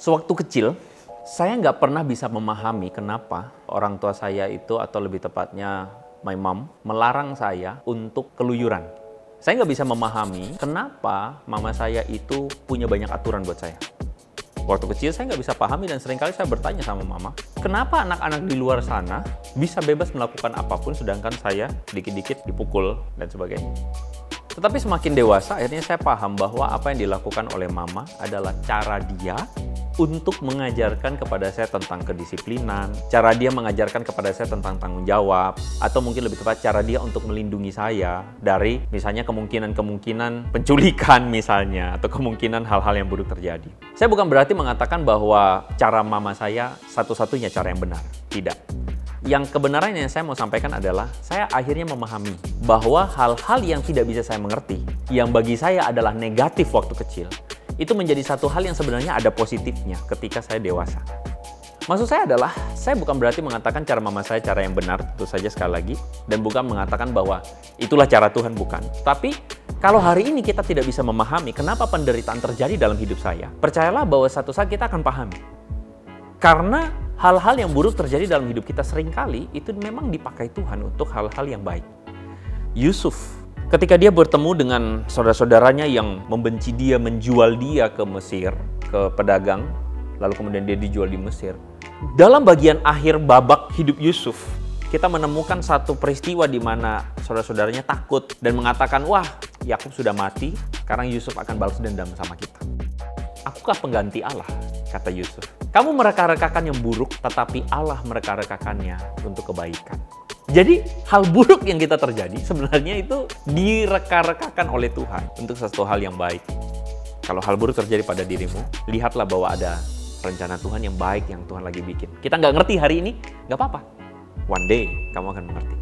Sewaktu kecil, saya nggak pernah bisa memahami kenapa orang tua saya itu, atau lebih tepatnya my mom, melarang saya untuk keluyuran. Saya nggak bisa memahami kenapa mama saya itu punya banyak aturan buat saya. Waktu kecil saya nggak bisa pahami dan seringkali saya bertanya sama mama, kenapa anak-anak di luar sana bisa bebas melakukan apapun sedangkan saya dikit-dikit dipukul dan sebagainya. Tetapi semakin dewasa, akhirnya saya paham bahwa apa yang dilakukan oleh mama adalah cara dia untuk mengajarkan kepada saya tentang kedisiplinan, cara dia mengajarkan kepada saya tentang tanggung jawab, atau mungkin lebih tepat cara dia untuk melindungi saya dari misalnya kemungkinan penculikan misalnya, atau kemungkinan hal-hal yang buruk terjadi. Saya bukan berarti mengatakan bahwa cara mama saya satu-satunya cara yang benar, tidak. Yang kebenaran yang saya mau sampaikan adalah saya akhirnya memahami bahwa hal-hal yang tidak bisa saya mengerti, yang bagi saya adalah negatif waktu kecil, itu menjadi satu hal yang sebenarnya ada positifnya ketika saya dewasa. Maksud saya adalah, saya bukan berarti mengatakan cara mama saya cara yang benar, tentu saja sekali lagi, dan bukan mengatakan bahwa itulah cara Tuhan, bukan. Tapi, kalau hari ini kita tidak bisa memahami kenapa penderitaan terjadi dalam hidup saya, percayalah bahwa satu saat kita akan pahami. Karena hal-hal yang buruk terjadi dalam hidup kita seringkali itu memang dipakai Tuhan untuk hal-hal yang baik. Yusuf, ketika dia bertemu dengan saudara-saudaranya yang membenci dia, menjual dia ke Mesir, ke pedagang, lalu kemudian dia dijual di Mesir. Dalam bagian akhir babak hidup Yusuf, kita menemukan satu peristiwa di mana saudara-saudaranya takut dan mengatakan, wah, Yakub sudah mati, sekarang Yusuf akan balas dendam sama kita. Akukah pengganti Allah? Kata Yusuf. Kamu mereka-rekakan yang buruk, tetapi Allah mereka-rekakannya untuk kebaikan. Jadi, hal buruk yang kita terjadi sebenarnya itu direka-rekakan oleh Tuhan untuk sesuatu hal yang baik. Kalau hal buruk terjadi pada dirimu, lihatlah bahwa ada rencana Tuhan yang baik yang Tuhan lagi bikin. Kita nggak ngerti hari ini, nggak apa-apa. One day, kamu akan mengerti.